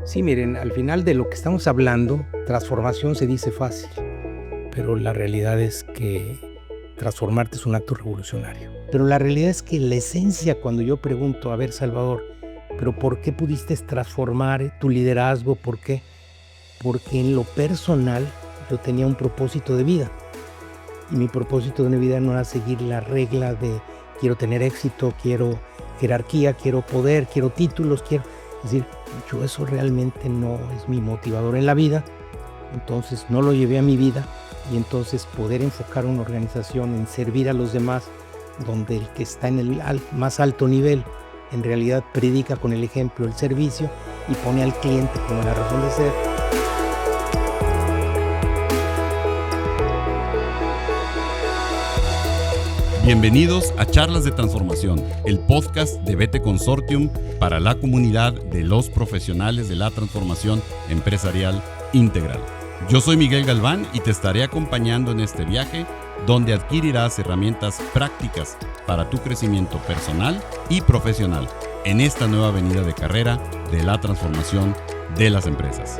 Sí, miren, al final de lo que estamos hablando, transformación se dice fácil, pero la realidad es que transformarte es un acto revolucionario. Pero la realidad es que la esencia, cuando yo pregunto, a ver, Salvador, ¿pero por qué pudiste transformar tu liderazgo? ¿Por qué? Porque en lo personal yo tenía un propósito de vida. Y mi propósito de vida no era seguir la regla de quiero tener éxito, quiero jerarquía, quiero poder, quiero títulos, quiero... Es decir, yo eso realmente no es mi motivador en la vida, entonces no lo llevé a mi vida y entonces poder enfocar una organización en servir a los demás, donde el que está en el más alto nivel en realidad predica con el ejemplo el servicio y pone al cliente como la razón de ser. Bienvenidos a Charlas de Transformación, el podcast de BT Consortium para la comunidad de los profesionales de la transformación empresarial integral. Yo soy Miguel Galván y te estaré acompañando en este viaje donde adquirirás herramientas prácticas para tu crecimiento personal y profesional en esta nueva avenida de carrera de la transformación de las empresas.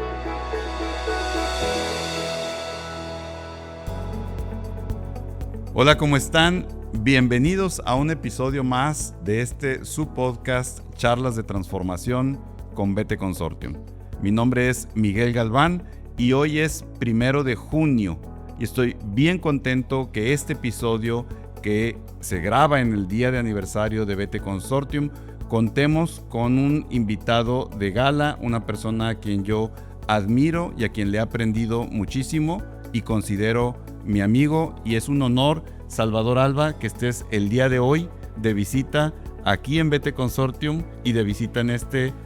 Hola, ¿cómo están? Bienvenidos a un episodio más de su podcast Charlas de Transformación con BT Consortium. Mi nombre es Miguel Galván y hoy es 1 de junio y estoy bien contento que este episodio que se graba en el día de aniversario de BT Consortium contemos con un invitado de gala, una persona a quien yo admiro y a quien le he aprendido muchísimo y considero mi amigo, y es un honor, Salvador Alba, que estés el día de hoy de visita aquí en BT Consortium y de visita en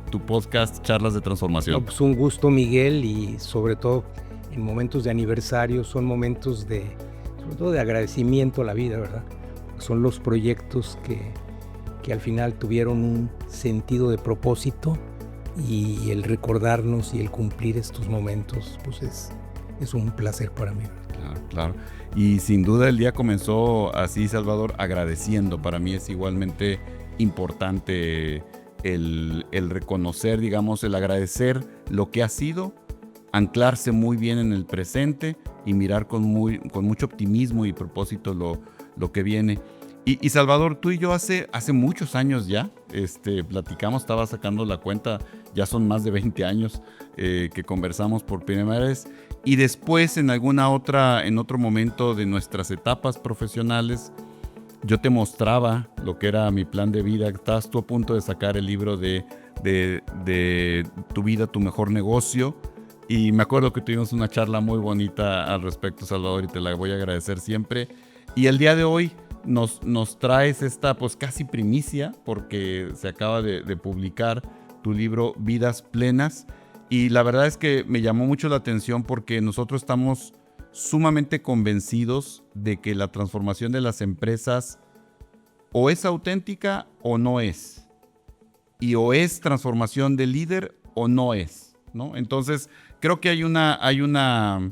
tu podcast Charlas de Transformación. No, pues un gusto, Miguel, y sobre todo en momentos de aniversario son momentos sobre todo de agradecimiento a la vida, ¿verdad? Son los proyectos que al final tuvieron un sentido de propósito, y el recordarnos y el cumplir estos momentos pues es un placer para mí. Claro. Y sin duda el día comenzó así, Salvador, agradeciendo. Para mí es igualmente importante el reconocer, digamos, el agradecer lo que ha sido, anclarse muy bien en el presente y mirar con mucho optimismo y propósito lo que viene. Y Salvador, tú y yo hace muchos años ya platicamos, estaba sacando la cuenta, ya son más de 20 años que conversamos por primera vez, y después en otro momento de nuestras etapas profesionales, yo te mostraba lo que era mi plan de vida. Estabas tú a punto de sacar el libro de Tu vida, tu mejor negocio, y me acuerdo que tuvimos una charla muy bonita al respecto, Salvador, y te la voy a agradecer siempre. Y el día de hoy nos traes esta pues casi primicia, porque se acaba de publicar tu libro Vidas Plenas, y la verdad es que me llamó mucho la atención porque nosotros estamos sumamente convencidos de que la transformación de las empresas o es auténtica o no es, y o es transformación de líder o no es, ¿no? Entonces creo que hay una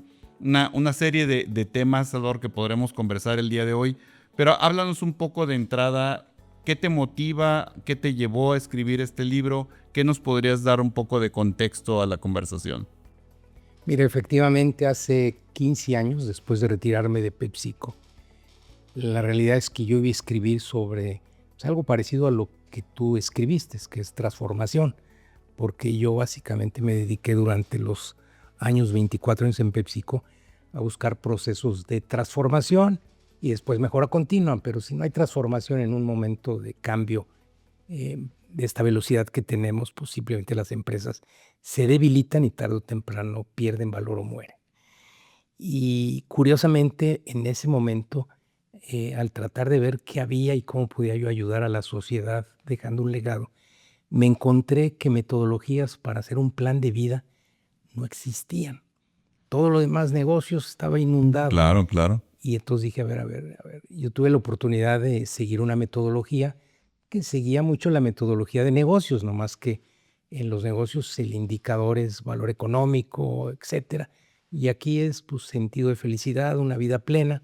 serie de temas, Salvador, que podremos conversar el día de hoy. Pero háblanos un poco de entrada, ¿qué te motiva? ¿Qué te llevó a escribir este libro? ¿Qué nos podrías dar un poco de contexto a la conversación? Mira, efectivamente hace 15 años, después de retirarme de PepsiCo, la realidad es que yo iba a escribir sobre algo parecido a lo que tú escribiste, que es transformación, porque yo básicamente me dediqué durante los 24 años en PepsiCo a buscar procesos de transformación y después mejora continua, pero si no hay transformación en un momento de cambio de esta velocidad que tenemos, pues simplemente las empresas se debilitan y tarde o temprano pierden valor o mueren. Y curiosamente, en ese momento, al tratar de ver qué había y cómo podía yo ayudar a la sociedad dejando un legado, me encontré que metodologías para hacer un plan de vida no existían. Todo lo demás, negocios, estaba inundado. Claro. Y entonces dije, a ver, yo tuve la oportunidad de seguir una metodología que seguía mucho la metodología de negocios, nomás que en los negocios el indicador es valor económico, etcétera. Y aquí es pues sentido de felicidad, una vida plena.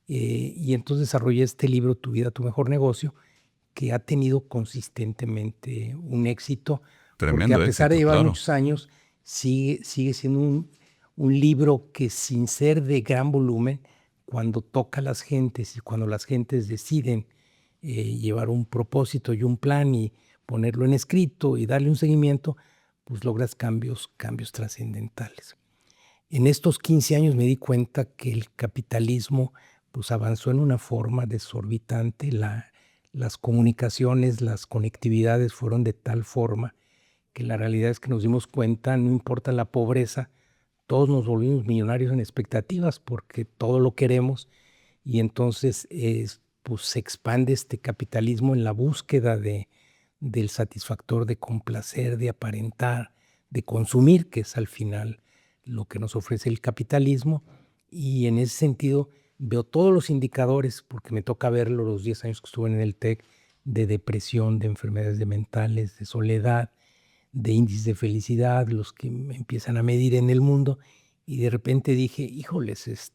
Y entonces desarrollé este libro, Tu vida, tu mejor negocio, que ha tenido consistentemente un éxito. Tremendo. Porque a pesar éxito, de llevar claro. muchos años, sigue siendo un libro que, sin ser de gran volumen, cuando toca a las gentes y cuando las gentes deciden llevar un propósito y un plan y ponerlo en escrito y darle un seguimiento, pues logras cambios trascendentales. En estos 15 años me di cuenta que el capitalismo pues avanzó en una forma desorbitante. Las comunicaciones, las conectividades fueron de tal forma que la realidad es que nos dimos cuenta, no importa la pobreza, todos nos volvimos millonarios en expectativas porque todo lo queremos, y entonces pues se expande este capitalismo en la búsqueda del satisfactor, de complacer, de aparentar, de consumir, que es al final lo que nos ofrece el capitalismo. Y en ese sentido veo todos los indicadores, porque me toca verlo los 10 años que estuve en el TEC, de depresión, de enfermedades mentales, de soledad, de índices de felicidad, los que me empiezan a medir en el mundo. Y de repente dije, híjoles,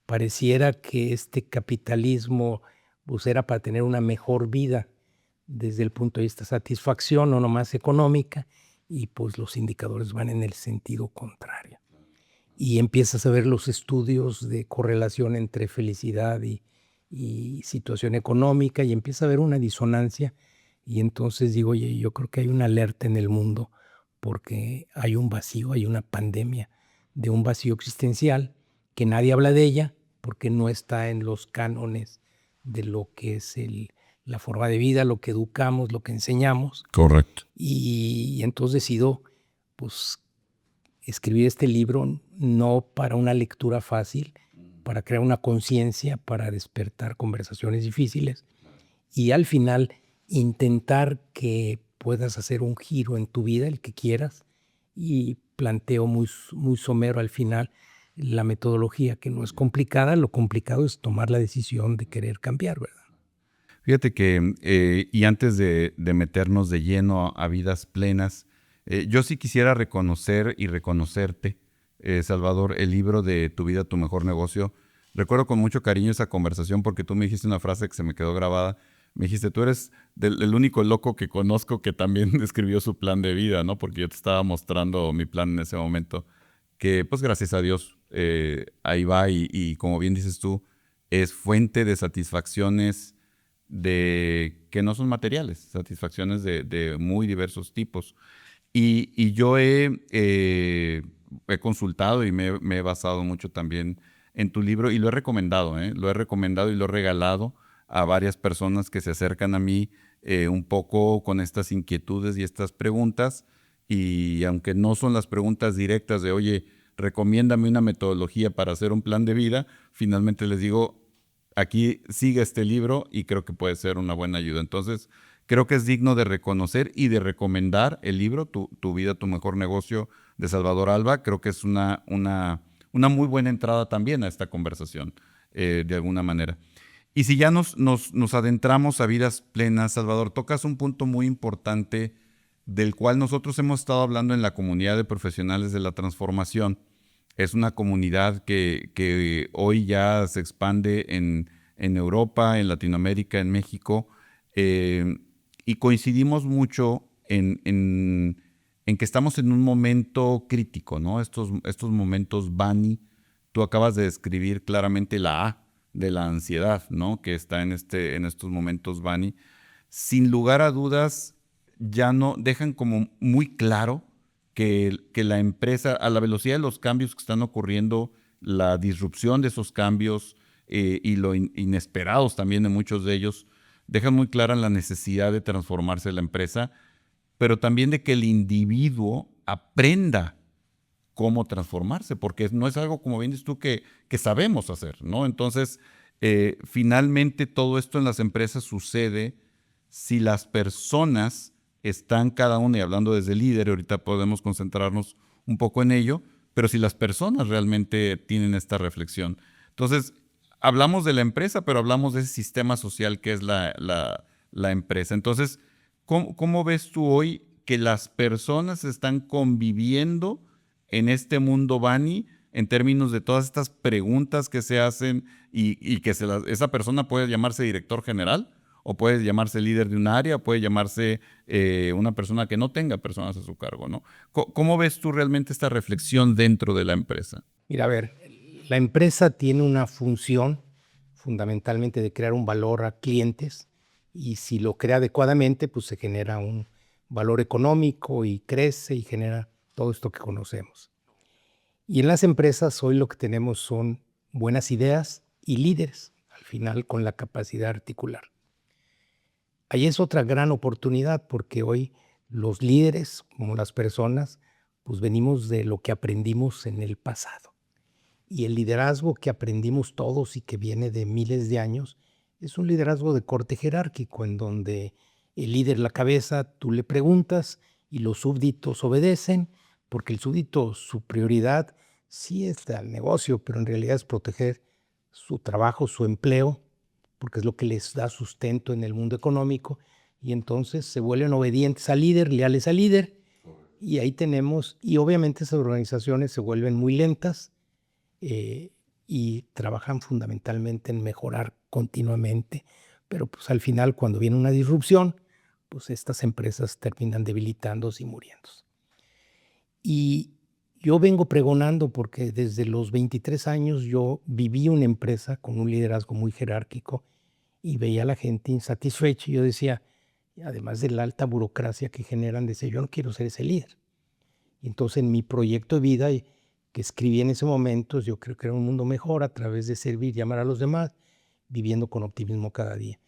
pareciera que este capitalismo pues era para tener una mejor vida desde el punto de vista de satisfacción, no nomás económica, y pues los indicadores van en el sentido contrario. Y empiezas a ver los estudios de correlación entre felicidad y situación económica, y empieza a haber una disonancia, y entonces digo, oye, yo creo que hay una alerta en el mundo porque hay un vacío, hay una pandemia de un vacío existencial que nadie habla de ella porque no está en los cánones de lo que es la forma de vida, lo que educamos, lo que enseñamos. Correcto. Y entonces decido pues escribir este libro no para una lectura fácil, para crear una conciencia, para despertar conversaciones difíciles y al final intentar que puedas hacer un giro en tu vida, el que quieras, y planteo muy somero al final la metodología, que no es complicada, lo complicado es tomar la decisión de querer cambiar, ¿verdad? Fíjate que, y antes de meternos de lleno a vidas plenas, yo sí quisiera reconocer y reconocerte, Salvador, el libro de Tu vida, tu mejor negocio. Recuerdo con mucho cariño esa conversación porque tú me dijiste una frase que se me quedó grabada. Me dijiste, tú eres el único loco que conozco que también escribió su plan de vida, ¿no? Porque yo te estaba mostrando mi plan en ese momento, que pues gracias a Dios ahí va y como bien dices tú, es fuente de satisfacciones que no son materiales, satisfacciones de muy diversos tipos. Y yo he consultado y me he basado mucho también en tu libro y lo he recomendado, lo he recomendado y lo he regalado a varias personas que se acercan a mí un poco con estas inquietudes y estas preguntas. Y aunque no son las preguntas directas de, oye, recomiéndame una metodología para hacer un plan de vida, finalmente les digo, aquí sigue este libro y creo que puede ser una buena ayuda. Entonces, creo que es digno de reconocer y de recomendar el libro, Tu vida, tu mejor negocio, de Salvador Alba. Creo que es una muy buena entrada también a esta conversación, de alguna manera. Y si ya nos adentramos a vidas plenas, Salvador, tocas un punto muy importante del cual nosotros hemos estado hablando en la comunidad de profesionales de la transformación. Es una comunidad que hoy ya se expande en Europa, en Latinoamérica, en México, y coincidimos mucho en que estamos en un momento crítico, ¿no? Estos momentos Bani, tú acabas de describir claramente la A de la ansiedad, ¿no? Que está en estos momentos Bani. Sin lugar a dudas, ya no dejan como muy claro que la empresa, a la velocidad de los cambios que están ocurriendo, la disrupción de esos cambios y lo inesperados también de muchos de ellos, dejan muy clara la necesidad de transformarse la empresa, pero también de que el individuo aprenda cómo transformarse, porque no es algo, como bien dices tú, que sabemos hacer, ¿no? Entonces, finalmente todo esto en las empresas sucede si las personas están cada una, y hablando desde líder, ahorita podemos concentrarnos un poco en ello, pero si las personas realmente tienen esta reflexión. Entonces, hablamos de la empresa, pero hablamos de ese sistema social que es la empresa. Entonces, ¿cómo ves tú hoy que las personas están conviviendo en este mundo Bani en términos de todas estas preguntas que se hacen y que esa persona puede llamarse director general O puede llamarse líder de un área, puede llamarse una persona que no tenga personas a su cargo, ¿no? ¿Cómo ves tú realmente esta reflexión dentro de la empresa? Mira, a ver, la empresa tiene una función fundamentalmente de crear un valor a clientes y si lo crea adecuadamente, pues se genera un valor económico y crece y genera todo esto que conocemos. Y en las empresas hoy lo que tenemos son buenas ideas y líderes, al final con la capacidad de articular. Ahí es otra gran oportunidad porque hoy los líderes, como las personas, pues venimos de lo que aprendimos en el pasado. Y el liderazgo que aprendimos todos y que viene de miles de años es un liderazgo de corte jerárquico en donde el líder, la cabeza, tú le preguntas y los súbditos obedecen porque el súbdito, su prioridad sí es el negocio, pero en realidad es proteger su trabajo, su empleo, porque es lo que les da sustento en el mundo económico y entonces se vuelven obedientes al líder, leales al líder y ahí tenemos, y obviamente esas organizaciones se vuelven muy lentas y trabajan fundamentalmente en mejorar continuamente, pero pues al final cuando viene una disrupción, pues estas empresas terminan debilitándose y muriéndose. Y yo vengo pregonando porque desde los 23 años yo viví una empresa con un liderazgo muy jerárquico y veía a la gente insatisfecha y yo decía, además de la alta burocracia que generan, decía, yo no quiero ser ese líder. Y entonces en mi proyecto de vida que escribí en ese momento, yo creo que era un mundo mejor a través de servir, llamar a los demás, viviendo con optimismo cada día.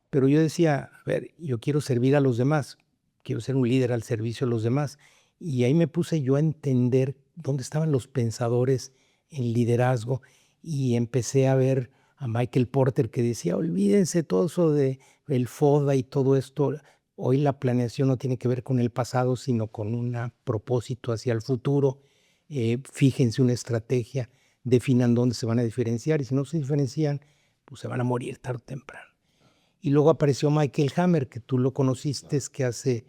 Pero yo decía, a ver, yo quiero servir a los demás, quiero ser un líder al servicio de los demás. Y ahí me puse yo a entender dónde estaban los pensadores en liderazgo y empecé a ver a Michael Porter que decía, olvídense todo eso de el FODA y todo esto. Hoy la planeación no tiene que ver con el pasado, sino con un propósito hacia el futuro. Fíjense una estrategia, definan dónde se van a diferenciar y si no se diferencian, pues se van a morir tarde o temprano. Y luego apareció Michael Hammer, que tú lo conociste, que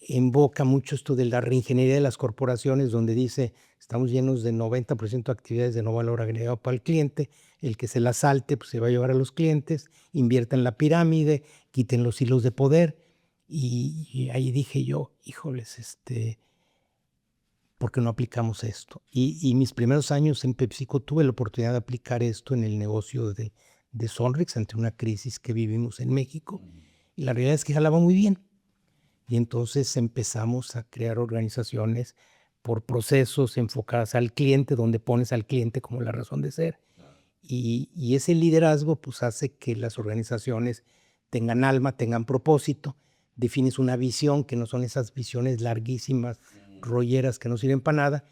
invoca mucho esto de la reingeniería de las corporaciones, donde dice, estamos llenos de 90% de actividades de no valor agregado para el cliente, el que se las salte pues se va a llevar a los clientes, invierta en la pirámide, quiten los hilos de poder. Y ahí dije yo, híjoles, ¿por qué no aplicamos esto? Y mis primeros años en PepsiCo tuve la oportunidad de aplicar esto en el negocio de Sonrix ante una crisis que vivimos en México. Y la realidad es que jalaba muy bien. Y entonces empezamos a crear organizaciones por procesos enfocadas al cliente, donde pones al cliente como la razón de ser. Y ese liderazgo pues hace que las organizaciones tengan alma, tengan propósito, defines una visión que no son esas visiones larguísimas, rolleras que no sirven para nada,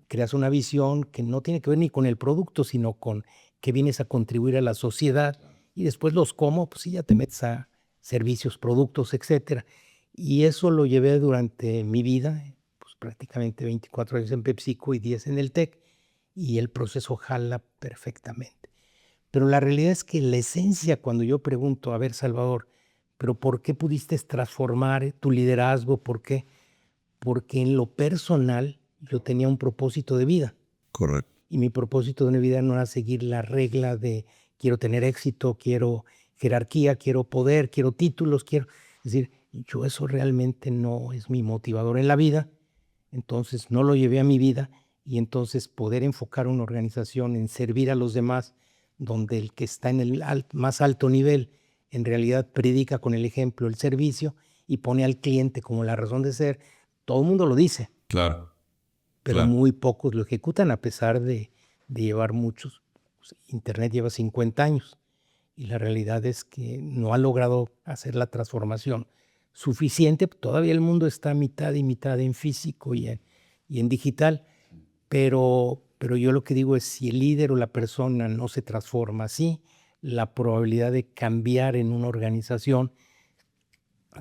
creas una visión que no tiene que ver ni con el producto, sino con que vienes a contribuir a la sociedad y después los cómo, pues sí, ya te metes a servicios, productos, etcétera. Y eso lo llevé durante mi vida, pues prácticamente 24 años en PepsiCo y 10 en el TEC, y el proceso jala perfectamente. Pero la realidad es que la esencia, cuando yo pregunto, a ver, Salvador, ¿pero por qué pudiste transformar tu liderazgo? ¿Por qué? Porque en lo personal yo tenía un propósito de vida. Correcto. Y mi propósito de vida no era seguir la regla de quiero tener éxito, quiero jerarquía, quiero poder, quiero títulos, quiero... Es decir, yo eso realmente no es mi motivador en la vida, entonces no lo llevé a mi vida y entonces poder enfocar una organización en servir a los demás, donde el que está en el más alto nivel en realidad predica con el ejemplo el servicio y pone al cliente como la razón de ser, todo el mundo lo dice. Claro. Pero claro. muy pocos lo ejecutan a pesar de llevar muchos. Pues, Internet lleva 50 años y la realidad es que no ha logrado hacer la transformación suficiente. Todavía el mundo está mitad y mitad en físico y en digital, pero yo lo que digo es si el líder o la persona no se transforma así, la probabilidad de cambiar en una organización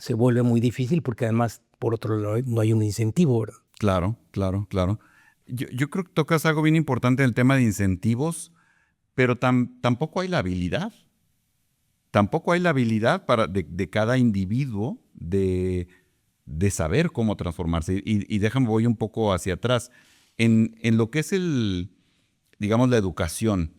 se vuelve muy difícil porque además, por otro lado, no hay un incentivo, ¿verdad? Claro. Yo creo que tocas algo bien importante en el tema de incentivos, pero tampoco hay la habilidad. Tampoco hay la habilidad de cada individuo de saber cómo transformarse. Y déjame, voy un poco hacia atrás. En lo que es digamos, la educación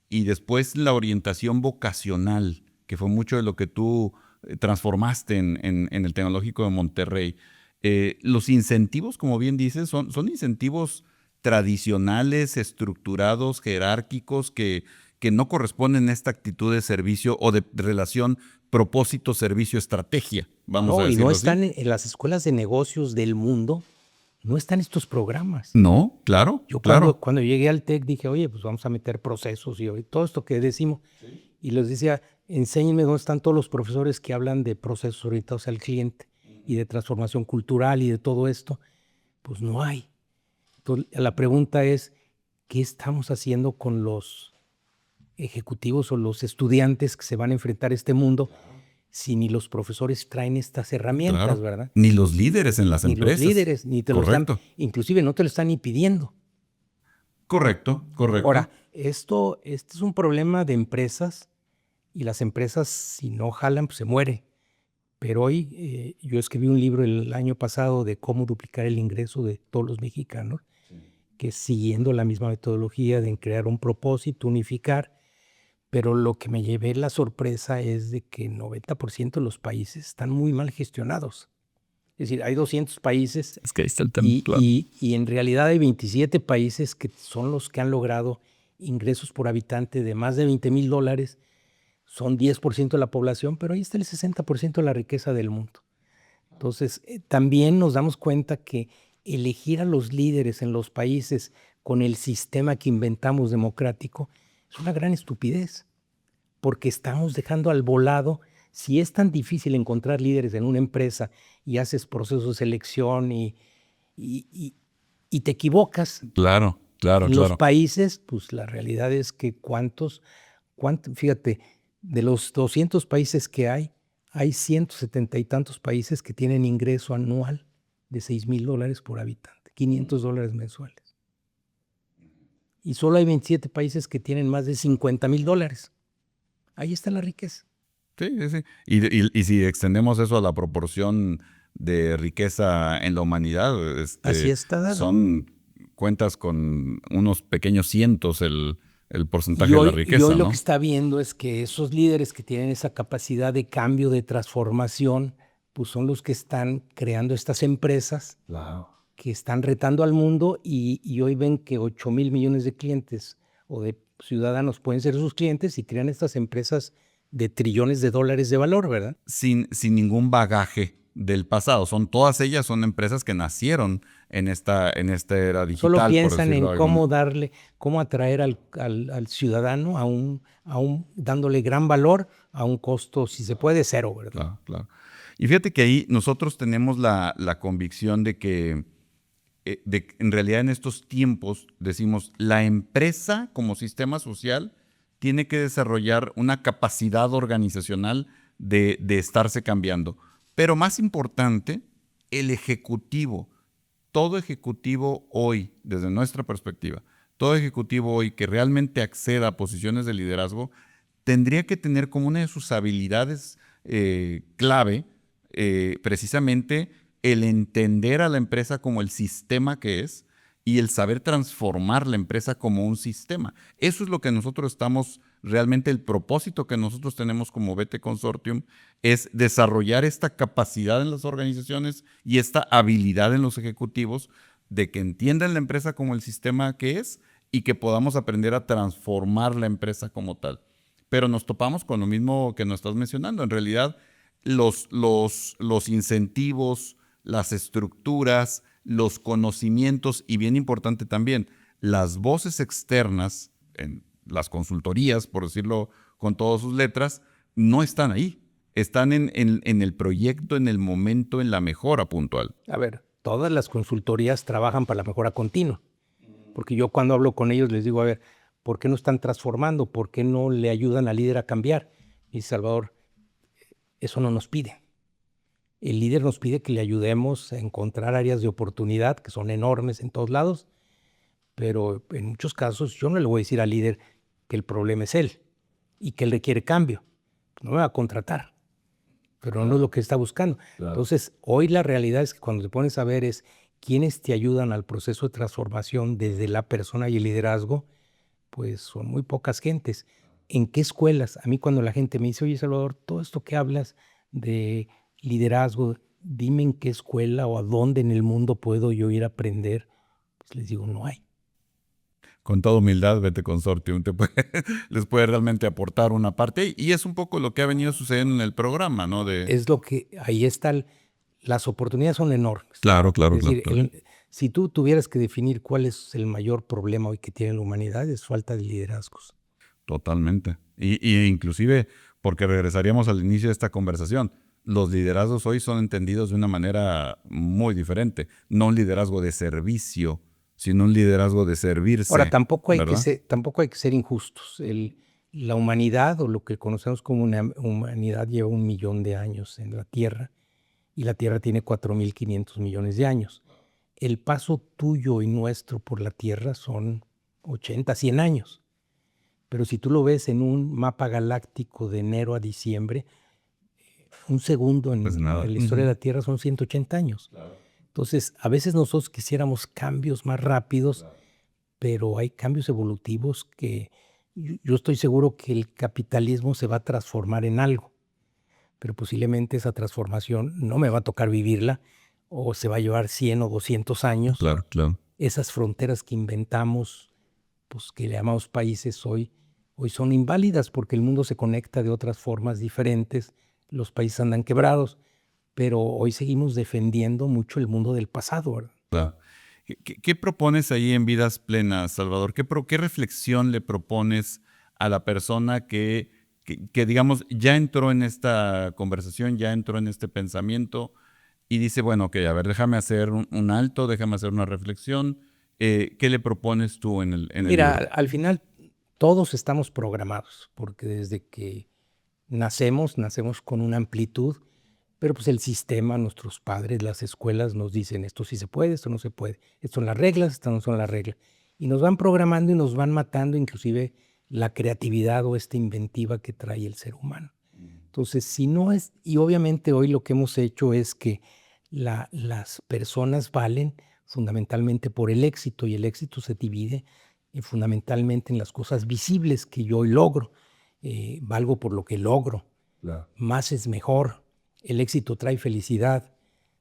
y después la orientación vocacional que fue mucho de lo que tú transformaste en el Tecnológico de Monterrey. Los incentivos, como bien dices, son incentivos tradicionales, estructurados, jerárquicos, que no corresponden a esta actitud de servicio o de relación propósito, servicio, estrategia, vamos a No, y decirlo no así. están en las escuelas de negocios del mundo, no están estos programas. No, claro, Yo claro. cuando llegué al TEC dije, oye, pues vamos a meter procesos y todo esto que decimos. Y les decía, enséñenme dónde están todos los profesores que hablan de procesos orientados al cliente y de transformación cultural y de todo esto. Pues no hay. Entonces, la pregunta es, ¿qué estamos haciendo con los ejecutivos o los estudiantes que se van a enfrentar a este mundo si ni los profesores traen estas herramientas, Claro. ¿verdad? Ni los líderes en las Ni empresas. los líderes, ni te lo están, Correcto. inclusive no te lo están ni pidiendo. Correcto. Ahora, esto es un problema de empresas y las empresas, si no jalan, pues se muere. Pero hoy yo escribí un libro el año pasado de cómo duplicar el ingreso de todos los mexicanos, que siguiendo la misma metodología de crear un propósito, unificar, pero lo que me llevé la sorpresa es de que el 90% de los países están muy mal gestionados. Es decir, hay 200 países Es que ahí está el tema. y en realidad hay 27 países que son los que han logrado ingresos por habitante de más de $20,000. Son 10% de la población, pero ahí está el 60% de la riqueza del mundo. Entonces, también nos damos cuenta que elegir a los líderes en los países con el sistema que inventamos democrático es una gran estupidez, porque estamos dejando al volado. Si es tan difícil encontrar líderes en una empresa y haces procesos de selección y te equivocas, Claro. en los países, pues la realidad es que fíjate, de los 200 países que hay 170 y tantos países que tienen ingreso anual de $6,000 por habitante, $500 mensuales. Y solo hay 27 países que tienen más de $50,000. Ahí está la riqueza. Sí. Y si extendemos eso a la proporción de riqueza en la humanidad, Así está dado. son cuentas con unos pequeños cientos el porcentaje de la riqueza. Y hoy ¿no? lo que está viendo es que esos líderes que tienen esa capacidad de cambio, de transformación, pues son los que están creando estas empresas. Claro. Que están retando al mundo y hoy ven que 8,000 millones de clientes o de ciudadanos pueden ser sus clientes y crean estas empresas de trillones de dólares de valor, ¿verdad? Sin ningún bagaje del pasado. Todas ellas son empresas que nacieron en esta era digital. Solo piensan en cómo atraer al ciudadano dándole gran valor a un costo, si se puede, cero, ¿verdad? Claro. Y fíjate que ahí nosotros tenemos la convicción de que en realidad en estos tiempos decimos, la empresa como sistema social tiene que desarrollar una capacidad organizacional de estarse cambiando. Pero más importante, el ejecutivo, todo ejecutivo hoy, desde nuestra perspectiva, todo ejecutivo hoy que realmente acceda a posiciones de liderazgo, tendría que tener como una de sus habilidades clave precisamente el entender a la empresa como el sistema que es y el saber transformar la empresa como un sistema. Eso es lo que nosotros realmente el propósito que nosotros tenemos como BT Consortium es desarrollar esta capacidad en las organizaciones y esta habilidad en los ejecutivos de que entiendan la empresa como el sistema que es y que podamos aprender a transformar la empresa como tal. Pero nos topamos con lo mismo que nos estás mencionando. En realidad, los incentivos, las estructuras, los conocimientos y, bien importante también, las voces externas, en las consultorías, por decirlo con todas sus letras, no están ahí. Están en el proyecto, en el momento, en la mejora puntual. A ver, todas las consultorías trabajan para la mejora continua. Porque yo cuando hablo con ellos les digo, a ver, ¿por qué no están transformando? ¿Por qué no le ayudan al líder a cambiar? Y Salvador, eso no nos pide. El líder nos pide que le ayudemos a encontrar áreas de oportunidad que son enormes en todos lados, pero en muchos casos yo no le voy a decir al líder que el problema es él y que él requiere cambio. No me va a contratar, pero no es lo que está buscando. Claro. Entonces, hoy la realidad es que cuando te pones a ver es quiénes te ayudan al proceso de transformación desde la persona y el liderazgo, pues son muy pocas gentes. ¿en qué escuelas? A mí cuando la gente me dice, oye Salvador, todo esto que hablas de liderazgo, dime en qué escuela o a dónde en el mundo puedo yo ir a aprender. Pues les digo, no hay. Con toda humildad, Vete Consortium les puede realmente aportar una parte y es un poco lo que ha venido sucediendo en el programa, ¿no? Es lo que, ahí está, las oportunidades son enormes. Claro, claro, Es decir, claro. si tú tuvieras que definir cuál es el mayor problema hoy que tiene la humanidad, es falta de liderazgos. Totalmente. Y inclusive, porque regresaríamos al inicio de esta conversación, los liderazgos hoy son entendidos de una manera muy diferente. No un liderazgo de servicio, sino un liderazgo de servirse. Ahora, tampoco hay ¿verdad? que ser injustos. La humanidad, o lo que conocemos como una humanidad, lleva 1 millón de años en la Tierra y la Tierra tiene 4.500 millones de años. El paso tuyo y nuestro por la Tierra son 80, 100 años. Pero si tú lo ves en un mapa galáctico de enero a diciembre, un segundo Pues en nada. la historia de la Tierra son 180 años. Claro. Entonces, a veces nosotros quisiéramos cambios más rápidos, pero hay cambios evolutivos que yo estoy seguro que el capitalismo se va a transformar en algo, pero posiblemente esa transformación no me va a tocar vivirla o se va a llevar 100 o 200 años. Claro, claro. Esas fronteras que inventamos, pues que le llamamos países hoy son inválidas porque el mundo se conecta de otras formas diferentes, los países andan quebrados, pero hoy seguimos defendiendo mucho el mundo del pasado, ¿verdad? Claro. ¿Qué propones ahí en Vidas Plenas, Salvador? ¿Qué reflexión le propones a la persona que, digamos, ya entró en esta conversación, ya entró en este pensamiento y dice, bueno, ok, a ver, déjame hacer un alto, déjame hacer una reflexión? ¿Qué le propones tú en el Mira, libro? al final todos estamos programados, porque desde que nacemos con una amplitud, pero pues el sistema, nuestros padres, las escuelas nos dicen esto sí se puede, esto no se puede, estas son las reglas, estas no son las reglas. Y nos van programando y nos van matando inclusive la creatividad o esta inventiva que trae el ser humano. Entonces, si no es, y obviamente hoy lo que hemos hecho es que las personas valen fundamentalmente por el éxito y el éxito se divide fundamentalmente en las cosas visibles que yo hoy logro. Valgo por lo que logro. Claro. Más es mejor. El éxito trae felicidad.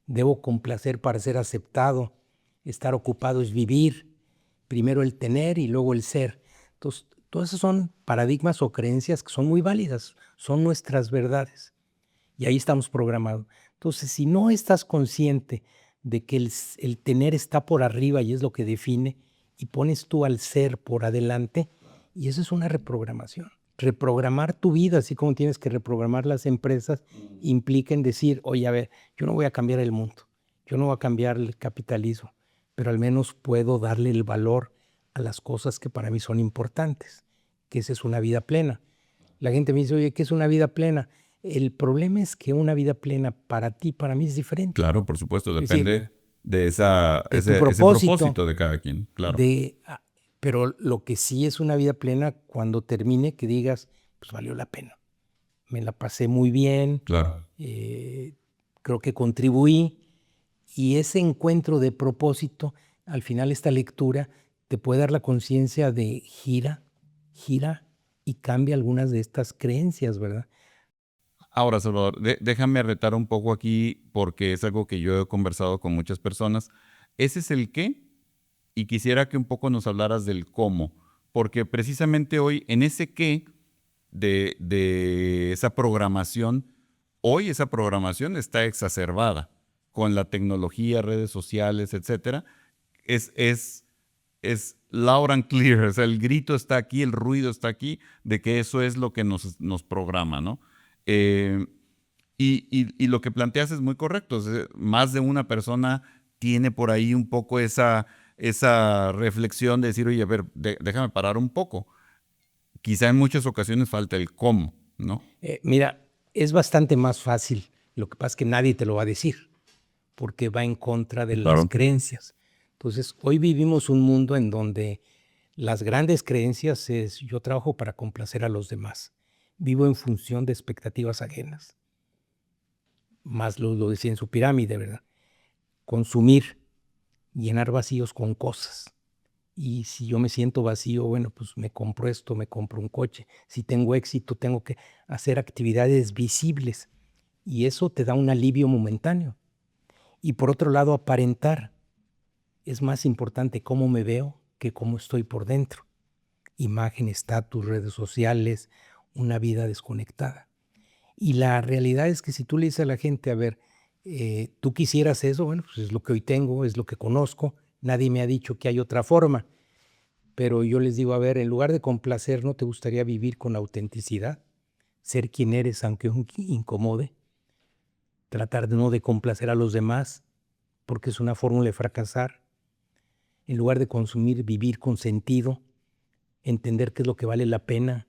Debo complacer para ser aceptado. Estar ocupado es vivir. Primero el tener y luego el ser. Entonces, todas esas son paradigmas o creencias que son muy válidas. Son nuestras verdades. Y ahí estamos programados. Entonces, si no estás consciente de que el tener está por arriba y es lo que define, y pones tú al ser por adelante, y eso es una reprogramación. Reprogramar tu vida, así como tienes que reprogramar las empresas, implica en decir, oye, a ver, yo no voy a cambiar el mundo, yo no voy a cambiar el capitalismo, pero al menos puedo darle el valor a las cosas que para mí son importantes, que esa es una vida plena. La gente me dice, oye, ¿qué es una vida plena? El problema es que una vida plena para ti, para mí es diferente. Claro, por supuesto, Es depende decir, de tu ese propósito de cada quien, claro. Pero lo que sí es una vida plena, cuando termine, que digas, pues valió la pena. Me la pasé muy bien, Claro. creo que contribuí, y ese encuentro de propósito, al final esta lectura te puede dar la conciencia de gira y cambia algunas de estas creencias, ¿verdad? Ahora, Salvador, déjame retar un poco aquí porque es algo que yo he conversado con muchas personas. Ese es el qué y quisiera que un poco nos hablaras del cómo, porque precisamente hoy en ese qué de esa programación, hoy esa programación está exacerbada con la tecnología, redes sociales, etcétera. Es loud and clear, o sea, el grito está aquí, el ruido está aquí, de que eso es lo que nos programa, ¿no? Y lo que planteas es muy correcto. O sea, más de una persona tiene por ahí un poco esa reflexión de decir, oye, a ver, déjame parar un poco. Quizá en muchas ocasiones falta el cómo, ¿no? Mira, es bastante más fácil. Lo que pasa es que nadie te lo va a decir, porque va en contra de las creencias. Entonces, hoy vivimos un mundo en donde las grandes creencias es yo trabajo para complacer a los demás. Vivo en función de expectativas ajenas. Más lo decía en su pirámide, ¿verdad? Consumir, llenar vacíos con cosas. Y si yo me siento vacío, bueno, pues me compro esto, me compro un coche. Si tengo éxito, tengo que hacer actividades visibles. Y eso te da un alivio momentáneo. Y por otro lado, aparentar. Es más importante cómo me veo que cómo estoy por dentro. Imagen, estatus, redes sociales, una vida desconectada. Y la realidad es que si tú le dices a la gente, a ver, tú quisieras eso, bueno, pues es lo que hoy tengo, es lo que conozco, nadie me ha dicho que hay otra forma. Pero yo les digo, a ver, en lugar de complacer, ¿no te gustaría vivir con autenticidad? Ser quien eres, aunque incomode. Tratar de no de complacer a los demás, porque es una fórmula de fracasar. En lugar de consumir, vivir con sentido, entender qué es lo que vale la pena,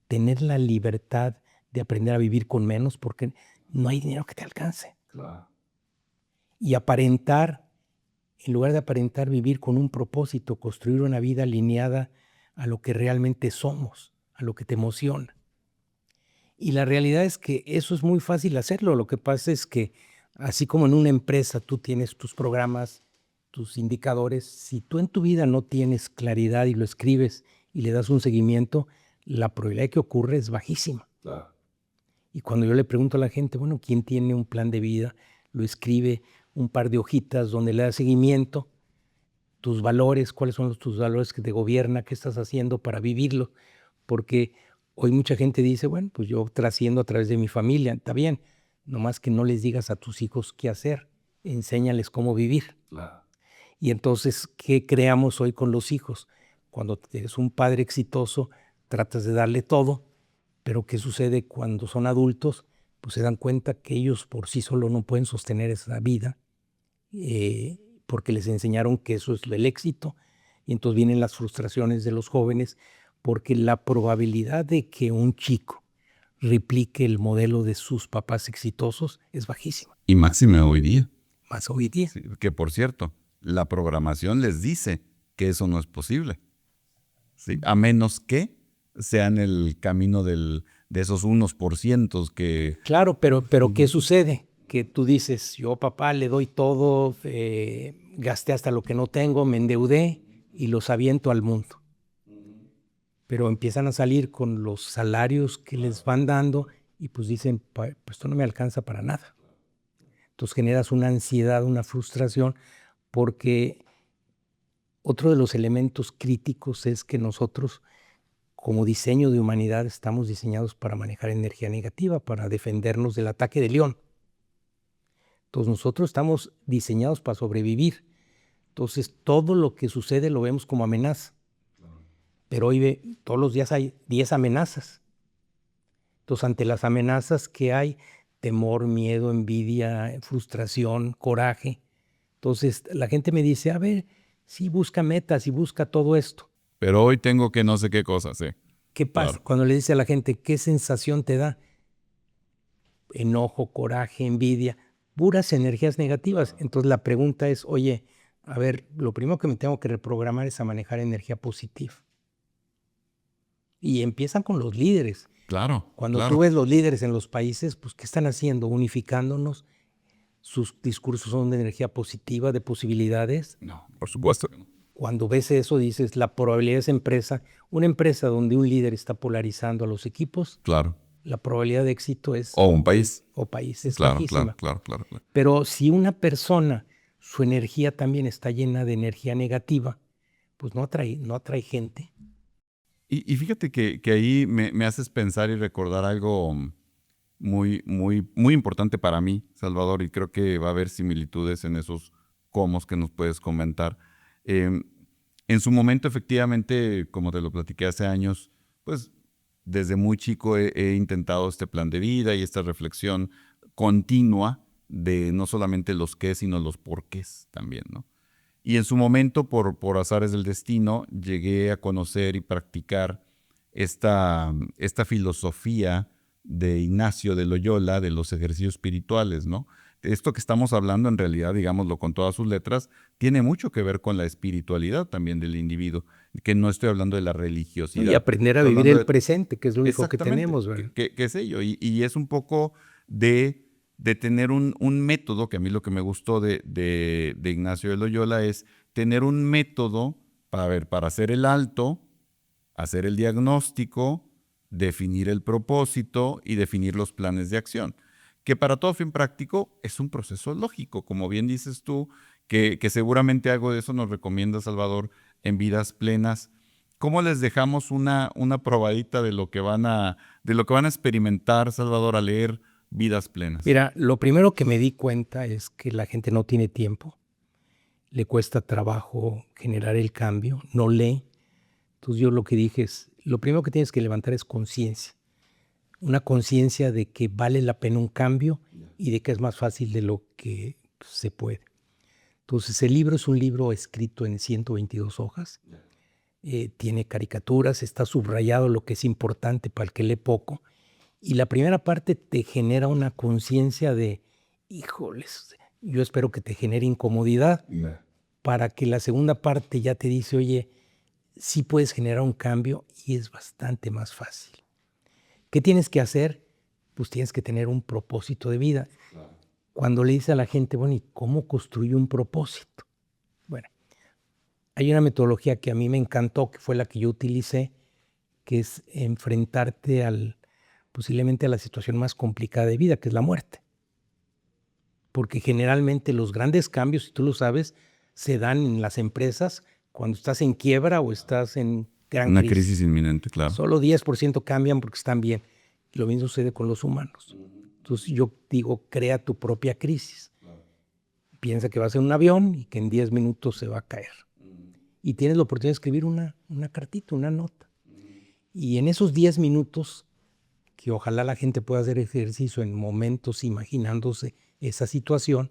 tener la libertad de aprender a vivir con menos, porque no hay dinero que te alcance. Claro. Y aparentar, en lugar de aparentar, vivir con un propósito, construir una vida alineada a lo que realmente somos, a lo que te emociona. Y la realidad es que eso es muy fácil hacerlo. Lo que pasa es que, así como en una empresa tú tienes tus programas, tus indicadores, si tú en tu vida no tienes claridad y lo escribes y le das un seguimiento, la probabilidad de que ocurra es bajísima. Claro. Y cuando yo le pregunto a la gente, bueno, ¿quién tiene un plan de vida? Lo escribe un par de hojitas donde le da seguimiento, tus valores, cuáles son tus valores que te gobiernan, qué estás haciendo para vivirlo. Porque hoy mucha gente dice, bueno, pues yo trasciendo a través de mi familia, está bien, nomás que no les digas a tus hijos qué hacer, enséñales cómo vivir. Claro. Y entonces, ¿qué creamos hoy con los hijos? Cuando eres un padre exitoso, tratas de darle todo, pero ¿qué sucede cuando son adultos? Pues se dan cuenta que ellos por sí solos no pueden sostener esa vida, porque les enseñaron que eso es el éxito, y entonces vienen las frustraciones de los jóvenes, porque la probabilidad de que un chico replique el modelo de sus papás exitosos es bajísima. Y máxime hoy día. Más hoy día. Sí, que por cierto, la programación les dice que eso no es posible. ¿Sí? A menos que sean el camino de esos unos por cientos que... Claro, pero ¿qué sucede? Que tú dices, yo papá le doy todo, gasté hasta lo que no tengo, me endeudé y los aviento al mundo. Pero empiezan a salir con los salarios que les van dando y pues dicen, pues esto no me alcanza para nada. Entonces generas una ansiedad, una frustración, porque otro de los elementos críticos es que nosotros, como diseño de humanidad, estamos diseñados para manejar energía negativa, para defendernos del ataque de león. Entonces nosotros estamos diseñados para sobrevivir. Entonces todo lo que sucede lo vemos como amenaza. Pero hoy todos los días hay 10 amenazas. Entonces ante las amenazas que hay, temor, miedo, envidia, frustración, coraje. Entonces la gente me dice, a ver, sí busca metas y busca todo esto. Pero hoy tengo que no sé qué cosas, sí. ¿Qué pasa? Claro. Cuando le dice a la gente, ¿qué sensación te da? Enojo, coraje, envidia, puras energías negativas. Entonces la pregunta es, oye, a ver, lo primero que me tengo que reprogramar es a manejar energía positiva. Y empiezan con los líderes. Claro. Cuando tú ves los líderes en los países, pues ¿qué están haciendo? Unificándonos. Sus discursos son de energía positiva, de posibilidades. No, por supuesto que no. Cuando ves eso, dices, la probabilidad de esa empresa, una empresa donde un líder está polarizando a los equipos, claro, la probabilidad de éxito es... O un país. O país, es Claro, bajísima. claro. Pero si una persona, su energía también está llena de energía negativa, pues no atrae gente. Y fíjate que ahí me haces pensar y recordar algo muy importante para mí, Salvador, y creo que va a haber similitudes en esos comos que nos puedes comentar. En su momento, efectivamente, como te lo platiqué hace años, pues desde muy chico he intentado este plan de vida y esta reflexión continua de no solamente los qué, sino los porqués también, ¿no? Y en su momento, por azares del destino, llegué a conocer y practicar esta filosofía de Ignacio de Loyola, de los ejercicios espirituales, ¿no? Esto que estamos hablando, en realidad, digámoslo con todas sus letras, tiene mucho que ver con la espiritualidad también del individuo, que no estoy hablando de la religiosidad. Y aprender a vivir el presente, que es lo único que tenemos, ¿verdad? ¿Qué es ello? Y es un poco de tener un método, que a mí lo que me gustó de Ignacio de Loyola es tener un método para hacer el alto, hacer el diagnóstico, definir el propósito y definir los planes de acción. Que para todo fin práctico es un proceso lógico, como bien dices tú, que seguramente algo de eso nos recomienda Salvador en Vidas Plenas. ¿Cómo les dejamos una probadita de lo que van a experimentar, Salvador, al leer Vidas Plenas? Mira, lo primero que me di cuenta es que la gente no tiene tiempo, le cuesta trabajo generar el cambio, no lee. Entonces yo lo que dije es, lo primero que tienes que levantar es conciencia. Una conciencia de que vale la pena un cambio y de que es más fácil de lo que se puede. Entonces el libro es un libro escrito en 122 hojas. Tiene caricaturas, está subrayado lo que es importante para el que lee poco. Y la primera parte te genera una conciencia de, híjoles, yo espero que te genere incomodidad, para que la segunda parte ya te dice, oye, sí puedes generar un cambio y es bastante más fácil. ¿Qué tienes que hacer? Pues tienes que tener un propósito de vida. Cuando le dices a la gente, bueno, ¿y cómo construyo un propósito? Bueno, hay una metodología que a mí me encantó, que fue la que yo utilicé, que es enfrentarte posiblemente a la situación más complicada de vida, que es la muerte. Porque generalmente los grandes cambios, si tú lo sabes, se dan en las empresas cuando estás en quiebra o estás en gran crisis. Una crisis inminente, claro. Solo 10% cambian porque están bien. Lo mismo sucede con los humanos. Entonces yo digo, crea tu propia crisis. Piensa que vas en un avión y que en 10 minutos se va a caer. Y tienes la oportunidad de escribir una cartita, una nota. Y en esos 10 minutos, que ojalá la gente pueda hacer ejercicio en momentos imaginándose esa situación,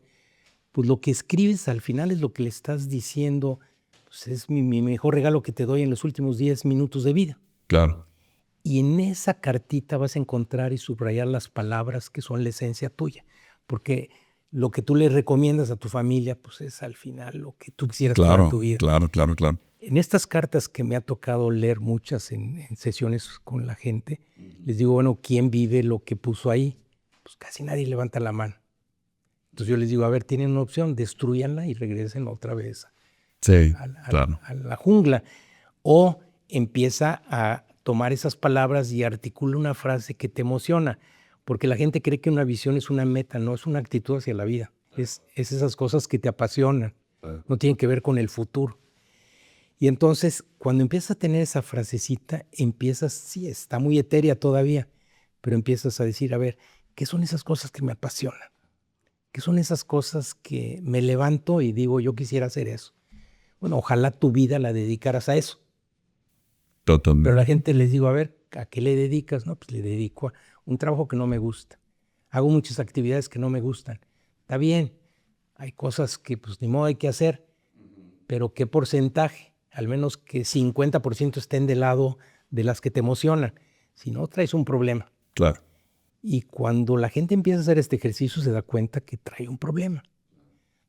pues lo que escribes al final es lo que le estás diciendo, pues es mi mejor regalo que te doy en los últimos 10 minutos de vida. Claro. Y en esa cartita vas a encontrar y subrayar las palabras que son la esencia tuya. Porque lo que tú le recomiendas a tu familia, pues es al final lo que tú quisieras para tu vida. Claro. En estas cartas que me ha tocado leer muchas en sesiones con la gente, les digo, bueno, ¿quién vive lo que puso ahí? Pues casi nadie levanta la mano. Entonces yo les digo, a ver, tienen una opción, destruyanla y regresen otra vez a la jungla. O empieza a tomar esas palabras y articula una frase que te emociona. Porque la gente cree que una visión es una meta, no es una actitud hacia la vida. Es esas cosas que te apasionan. No tienen que ver con el futuro. Y entonces, cuando empiezas a tener esa frasecita, sí, está muy etérea todavía, pero empiezas a decir, a ver, ¿qué son esas cosas que me apasionan? ¿Qué son esas cosas que me levanto y digo, yo quisiera hacer eso? Bueno, ojalá tu vida la dedicaras a eso. Totalmente. Pero a la gente les digo, a ver, ¿a qué le dedicas? No, pues le dedico a un trabajo que no me gusta. Hago muchas actividades que no me gustan. Está bien, hay cosas que pues ni modo hay que hacer, pero ¿qué porcentaje? Al menos que 50% estén del lado de las que te emocionan. Si no, traes un problema. Claro. Y cuando la gente empieza a hacer este ejercicio, se da cuenta que trae un problema.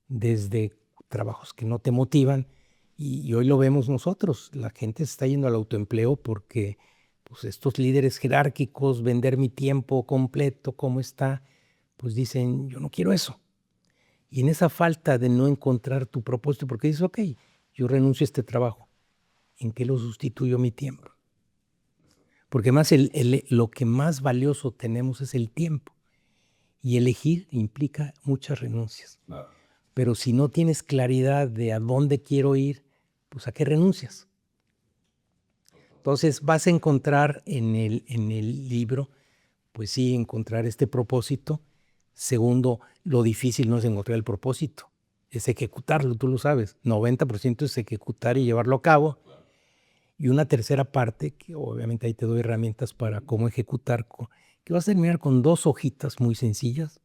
Desde trabajos que no te motivan, y hoy lo vemos nosotros. La gente se está yendo al autoempleo porque pues, estos líderes jerárquicos, vender mi tiempo completo, ¿cómo está? Pues dicen, yo no quiero eso. Y en esa falta de no encontrar tu propósito, porque dices, ok, yo renuncio a este trabajo, ¿en qué lo sustituyo mi tiempo? Porque más lo que más valioso tenemos es el tiempo. Y elegir implica muchas renuncias. Claro. Pero si no tienes claridad de a dónde quiero ir, pues ¿a qué renuncias? Entonces vas a encontrar en el libro, pues sí, encontrar este propósito. Segundo, lo difícil no es encontrar el propósito, es ejecutarlo, tú lo sabes. 90% es ejecutar y llevarlo a cabo. Y una tercera parte, que obviamente ahí te doy herramientas para cómo ejecutar, que vas a terminar con 2 hojitas muy sencillas.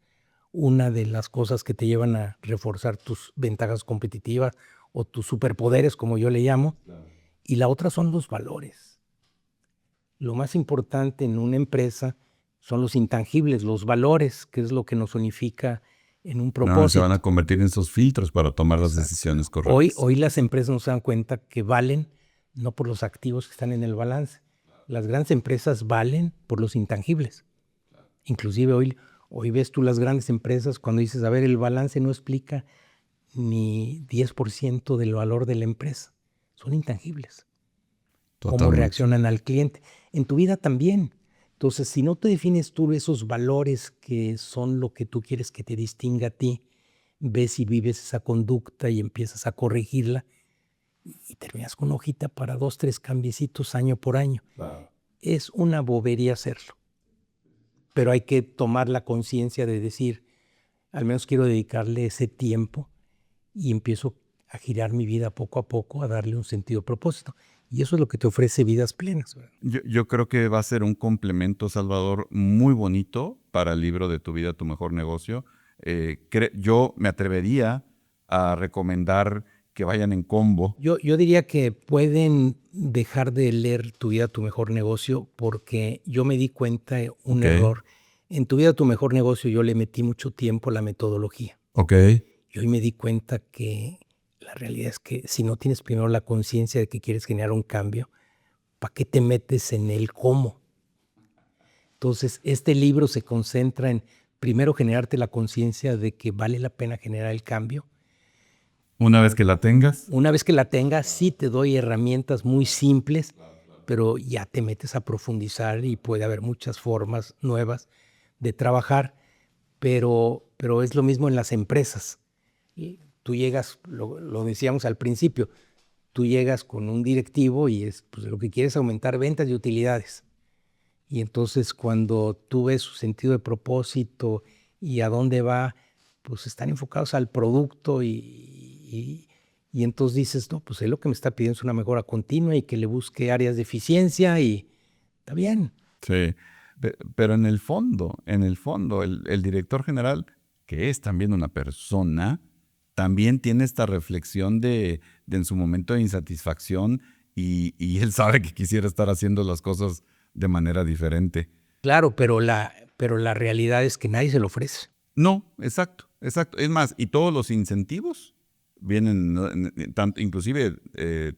Una de las cosas que te llevan a reforzar tus ventajas competitivas o tus superpoderes, como yo le llamo. Claro. Y la otra son los valores. Lo más importante en una empresa son los intangibles, los valores, que es lo que nos unifica en un propósito. No, se van a convertir en esos filtros para tomar las decisiones correctas. Hoy las empresas no se dan cuenta que valen no por los activos que están en el balance. Las grandes empresas valen por los intangibles. Inclusive hoy ves tú las grandes empresas cuando dices, a ver, el balance no explica ni 10% del valor de la empresa. son intangibles. Totalmente. Cómo reaccionan al cliente. En tu vida también. Entonces, si no te defines tú esos valores que son lo que tú quieres que te distinga a ti, ves y vives esa conducta y empiezas a corregirla y terminas con una hojita para 2, 3 cambiecitos año por año. Claro. Es una bobería hacerlo. Pero hay que tomar la conciencia de decir, al menos quiero dedicarle ese tiempo y empiezo a girar mi vida poco a poco, a darle un sentido, propósito. Y eso es lo que te ofrece Vidas Plenas, ¿verdad? Yo creo que va a ser un complemento, Salvador, muy bonito para el libro de Tu vida, tu mejor negocio. Yo me atrevería a recomendar que vayan en combo. Yo diría que pueden dejar de leer Tu vida, tu mejor negocio, porque yo me di cuenta de un error. En Tu vida, tu mejor negocio yo le metí mucho tiempo a la metodología. Ok. Y hoy me di cuenta que la realidad es que si no tienes primero la conciencia de que quieres generar un cambio, ¿para qué te metes en el cómo? Entonces, este libro se concentra en primero generarte la conciencia de que vale la pena generar el cambio. Una vez que la tengas. Una vez que la tengas, sí te doy herramientas muy simples, pero ya te metes a profundizar y puede haber muchas formas nuevas de trabajar, pero es lo mismo en las empresas. Tú llegas, lo decíamos al principio, tú llegas con un directivo y pues, lo que quieres es aumentar ventas y utilidades. Y entonces cuando tú ves su sentido de propósito y a dónde va, pues están enfocados al producto y entonces dices, no, pues él lo que me está pidiendo es una mejora continua y que le busque áreas de eficiencia y está bien. Sí, pero en el fondo, el director general, que es también una persona, también tiene esta reflexión de en su momento de insatisfacción y él sabe que quisiera estar haciendo las cosas de manera diferente. Claro, pero la realidad es que nadie se lo ofrece. No, exacto. Es más, y todos los incentivos vienen, inclusive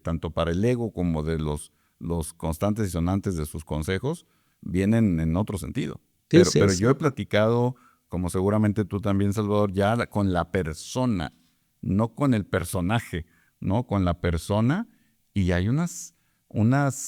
tanto para el ego como de los constantes y sonantes de sus consejos, vienen en otro sentido. Sí, Pero yo he platicado, como seguramente tú también, Salvador, ya con la persona, no con el personaje, ¿no? Con la persona, y hay unos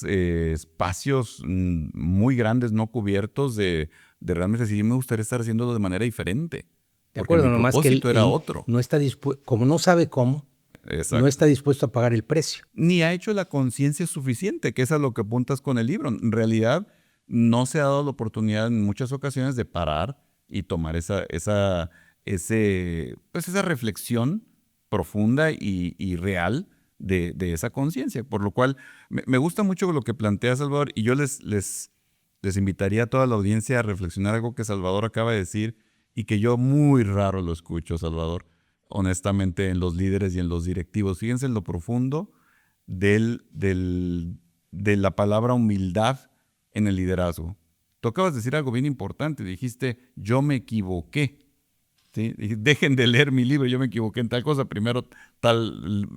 espacios muy grandes no cubiertos de realmente decir, me gustaría estar haciéndolo de manera diferente. De acuerdo, mi nomás que él era otro. No está dispuesto, como no sabe cómo, Exacto. no está dispuesto a pagar el precio. Ni ha hecho la conciencia suficiente, que es a lo que apuntas con el libro. En realidad, no se ha dado la oportunidad en muchas ocasiones de parar y tomar esa reflexión profunda y real de esa conciencia. Por lo cual, me gusta mucho lo que plantea Salvador, y yo les invitaría a toda la audiencia a reflexionar algo que Salvador acaba de decir y que yo muy raro lo escucho, Salvador, honestamente, en los líderes y en los directivos. Fíjense en lo profundo de la palabra humildad en el liderazgo. Tú acabas de decir algo bien importante. Dijiste, yo me equivoqué. ¿Sí? Dejen de leer mi libro, yo me equivoqué en tal cosa. Primero,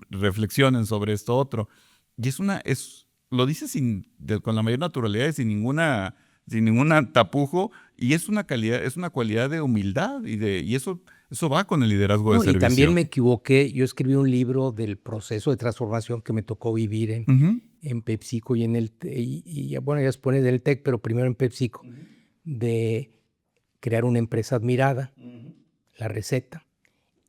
reflexionen sobre esto otro. Y lo dices con la mayor naturalidad y sin ningún tapujo. Y es una cualidad de humildad y eso va con el liderazgo de servicio. Y también me equivoqué. Yo escribí un libro del proceso de transformación que me tocó vivir en PepsiCo y bueno, ya después del TEC, pero primero en PepsiCo, de crear una empresa admirada, la receta,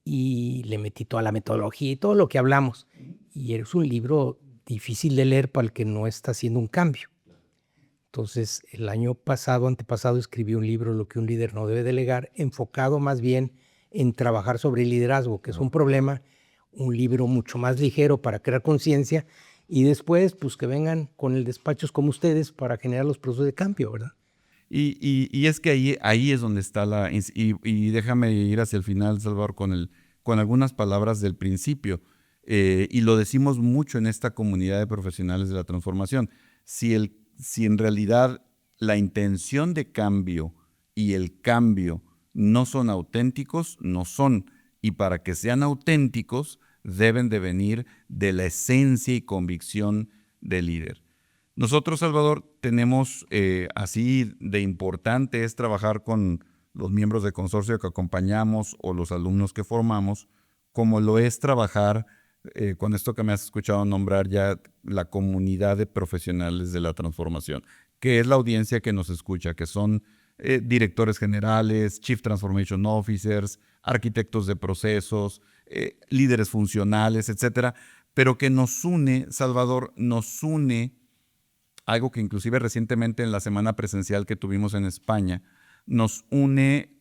y le metí toda la metodología y todo lo que hablamos. Y es un libro difícil de leer para el que no está haciendo un cambio. Entonces, el año antepasado, escribí un libro, Lo que un líder no debe delegar, enfocado más bien en trabajar sobre el liderazgo, que es un problema, un libro mucho más ligero para crear conciencia, y después, pues que vengan con el despachos como ustedes para generar los procesos de cambio, ¿verdad? Y es que ahí es donde está y déjame ir hacia el final, Salvador, con algunas palabras del principio. Y lo decimos mucho en esta comunidad de profesionales de la transformación. Si en realidad la intención de cambio y el cambio no son auténticos, no son. Y para que sean auténticos, deben de venir de la esencia y convicción del líder. Nosotros, Salvador, tenemos así de importante es trabajar con los miembros del consorcio que acompañamos o los alumnos que formamos, como lo es trabajar con esto que me has escuchado nombrar ya, la comunidad de profesionales de la transformación, que es la audiencia que nos escucha, que son directores generales, Chief Transformation Officers, arquitectos de procesos, líderes funcionales, etcétera, pero que nos une, Salvador, nos une algo que inclusive recientemente en la semana presencial que tuvimos en España, nos une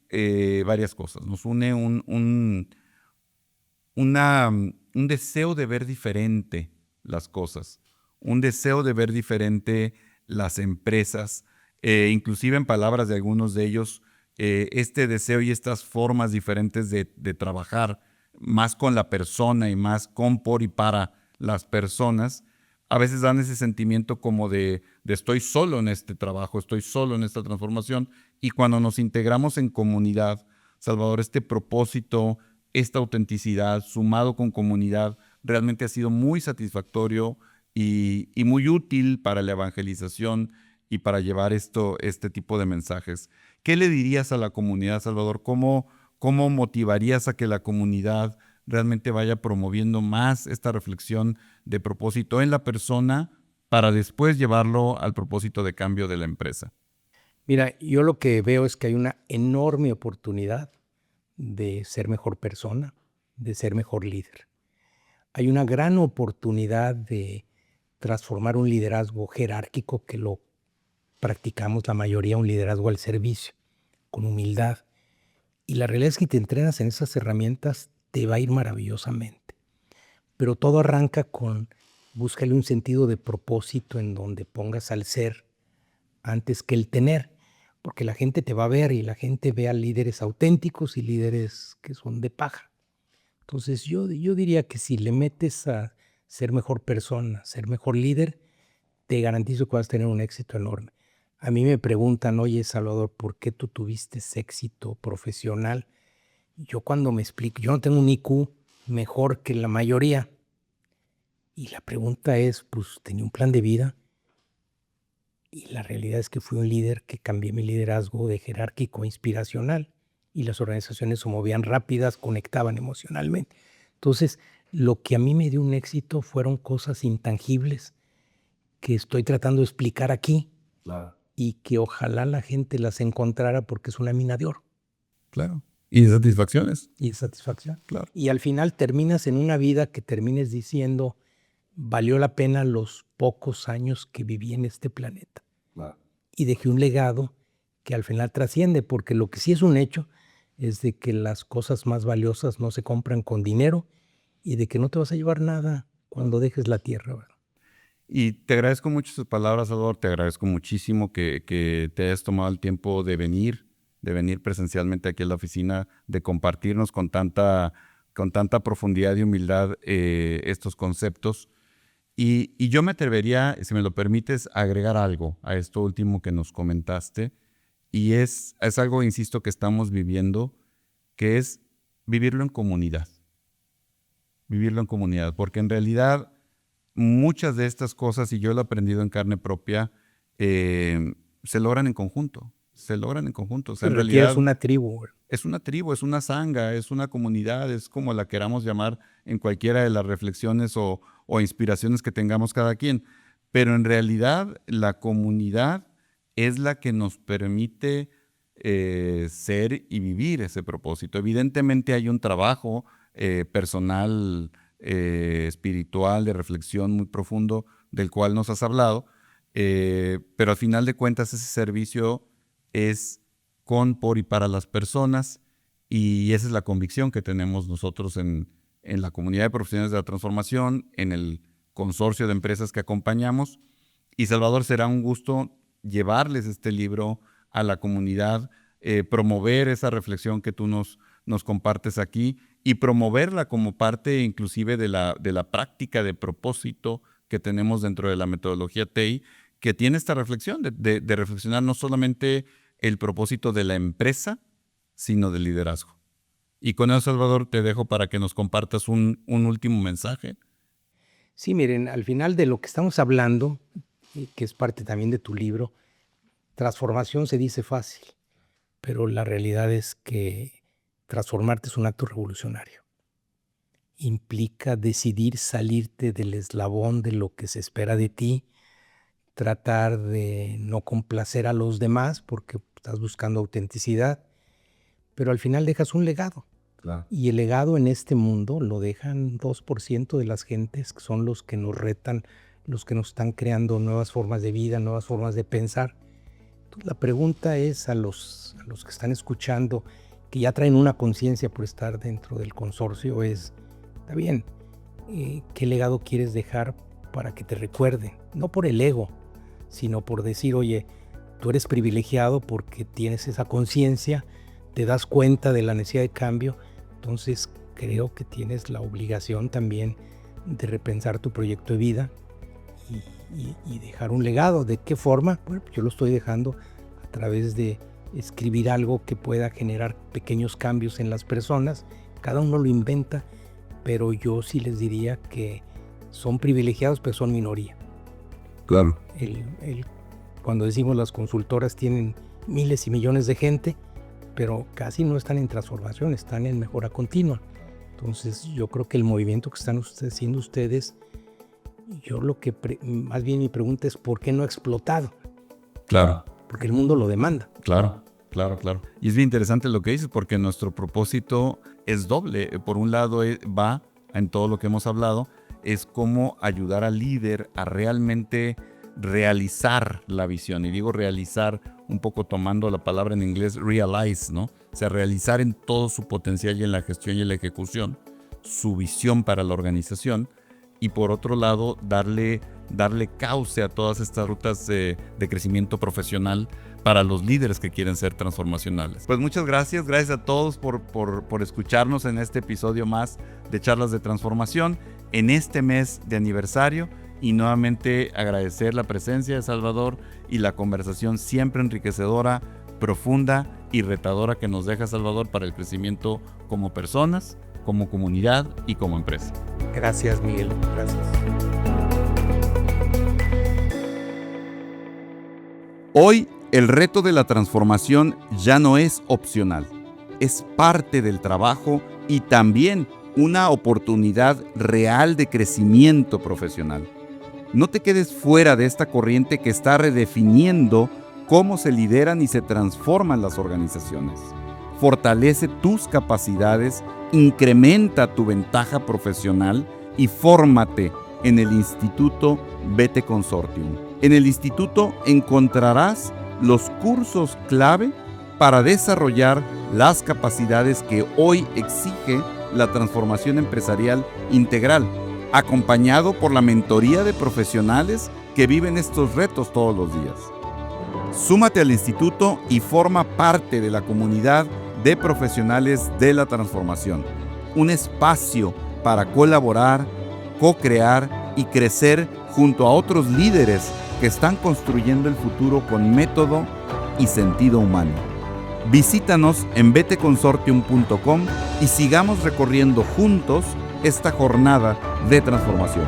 varias cosas. Nos une un deseo de ver diferente las cosas, un deseo de ver diferente las empresas, inclusive en palabras de algunos de ellos, este deseo y estas formas diferentes de trabajar más con la persona y más con, por y para las personas, a veces dan ese sentimiento como de estoy solo en este trabajo, estoy solo en esta transformación, y cuando nos integramos en comunidad, Salvador, este propósito, esta autenticidad sumado con comunidad realmente ha sido muy satisfactorio y muy útil para la evangelización y para llevar este tipo de mensajes. ¿Qué le dirías a la comunidad, Salvador? ¿Cómo motivarías a que la comunidad realmente vaya promoviendo más esta reflexión de propósito en la persona para después llevarlo al propósito de cambio de la empresa? Mira, yo lo que veo es que hay una enorme oportunidad de ser mejor persona, de ser mejor líder. Hay una gran oportunidad de transformar un liderazgo jerárquico, que lo practicamos la mayoría, un liderazgo al servicio, con humildad. Y la realidad es que si te entrenas en esas herramientas, te va a ir maravillosamente. Pero todo arranca con búscale un sentido de propósito en donde pongas al ser antes que el tener, porque la gente te va a ver y la gente ve a líderes auténticos y líderes que son de paja. Entonces yo diría que si le metes a ser mejor persona, ser mejor líder, te garantizo que vas a tener un éxito enorme. A mí me preguntan, oye Salvador, ¿por qué tú tuviste ese éxito profesional? Yo cuando me explico, yo no tengo un IQ mejor que la mayoría. Y la pregunta es, pues tenía un plan de vida. Y la realidad es que fui un líder que cambié mi liderazgo de jerárquico a inspiracional. Y las organizaciones se movían rápidas, conectaban emocionalmente. Entonces, lo que a mí me dio un éxito fueron cosas intangibles que estoy tratando de explicar aquí. Claro. Y que ojalá la gente las encontrara porque es una mina de oro. Claro. Y de satisfacciones. Y de satisfacción. Claro. Y al final terminas en una vida que termines diciendo, valió la pena los pocos años que viví en este planeta. Claro. Y dejé un legado que al final trasciende, porque lo que sí es un hecho es de que las cosas más valiosas no se compran con dinero y de que no te vas a llevar nada cuando dejes la tierra, ¿verdad? Y te agradezco mucho sus palabras, Salvador. Te agradezco muchísimo que te hayas tomado el tiempo de venir presencialmente aquí a la oficina, de compartirnos con tanta profundidad y humildad estos conceptos. Y yo me atrevería, si me lo permites, a agregar algo a esto último que nos comentaste. Y es algo, insisto, que estamos viviendo, que es vivirlo en comunidad. Vivirlo en comunidad, porque en realidad muchas de estas cosas, y yo lo he aprendido en carne propia, se logran en conjunto. Se logran en conjunto. O sea, en realidad es una tribu, ¿verdad? Es una tribu, es una sanga, es una comunidad, es como la queramos llamar en cualquiera de las reflexiones o inspiraciones que tengamos cada quien. Pero en realidad la comunidad es la que nos permite ser y vivir ese propósito. Evidentemente hay un trabajo personal, espiritual, de reflexión muy profundo del cual nos has hablado, pero al final de cuentas ese servicio es con, por y para las personas, y esa es la convicción que tenemos nosotros en la comunidad de profesionales de la transformación, en el consorcio de empresas que acompañamos. Y Salvador, será un gusto llevarles este libro a la comunidad, promover esa reflexión que tú nos compartes aquí y promoverla como parte inclusive de la práctica de propósito que tenemos dentro de la metodología TEI, que tiene esta reflexión de reflexionar no solamente el propósito de la empresa, sino del liderazgo. Y con eso, Salvador, te dejo para que nos compartas un último mensaje. Sí, miren, al final de lo que estamos hablando, que es parte también de tu libro, transformación se dice fácil, pero la realidad es que transformarte es un acto revolucionario. implica decidir salirte del eslabón de lo que se espera de ti, tratar de no complacer a los demás porque estás buscando autenticidad, pero al final dejas un legado. Claro. Y el legado en este mundo lo dejan 2% de las gentes, que son los que nos retan, los que nos están creando nuevas formas de vida, nuevas formas de pensar. Entonces, la pregunta es a los que están escuchando, que ya traen una conciencia por estar dentro del consorcio, es, está bien, ¿qué legado quieres dejar para que te recuerden? No por el ego, sino por decir, oye, tú eres privilegiado porque tienes esa conciencia, te das cuenta de la necesidad de cambio, entonces creo que tienes la obligación también de repensar tu proyecto de vida y dejar un legado. ¿De qué forma? Bueno, yo lo estoy dejando a través de escribir algo que pueda generar pequeños cambios en las personas. Cada uno lo inventa, pero yo sí les diría que son privilegiados, pero son minoría. Claro. Cuando decimos las consultoras tienen miles y millones de gente, pero casi no están en transformación, están en mejora continua. Entonces yo creo que el movimiento que están haciendo ustedes, yo lo que más bien mi pregunta es ¿por qué no ha explotado? Claro. Porque el mundo lo demanda. Claro. Y es bien interesante lo que dices, porque nuestro propósito es doble. Por un lado va en todo lo que hemos hablado, es cómo ayudar al líder a realmente realizar la visión. Y digo realizar un poco tomando la palabra en inglés realize, ¿no? O sea, realizar en todo su potencial y en la gestión y en la ejecución su visión para la organización. Y por otro lado, darle cauce a todas estas rutas de crecimiento profesional para los líderes que quieren ser transformacionales. Pues muchas gracias a todos por escucharnos en este episodio más de Charlas de Transformación, en este mes de aniversario, y nuevamente agradecer la presencia de Salvador y la conversación siempre enriquecedora, profunda y retadora que nos deja Salvador para el crecimiento como personas, como comunidad y como empresa. Gracias, Miguel. Gracias. Hoy, el reto de la transformación ya no es opcional. Es parte del trabajo y también una oportunidad real de crecimiento profesional. No te quedes fuera de esta corriente que está redefiniendo cómo se lideran y se transforman las organizaciones. Fortalece tus capacidades, incrementa tu ventaja profesional y fórmate en el Instituto BT Consortium. En el instituto encontrarás los cursos clave para desarrollar las capacidades que hoy exige la transformación empresarial integral, acompañado por la mentoría de profesionales que viven estos retos todos los días. Súmate al instituto y forma parte de la comunidad de profesionales de la transformación, un espacio para colaborar, co-crear y crecer junto a otros líderes que están construyendo el futuro con método y sentido humano. Visítanos en btconsortium.com y sigamos recorriendo juntos esta jornada de transformación.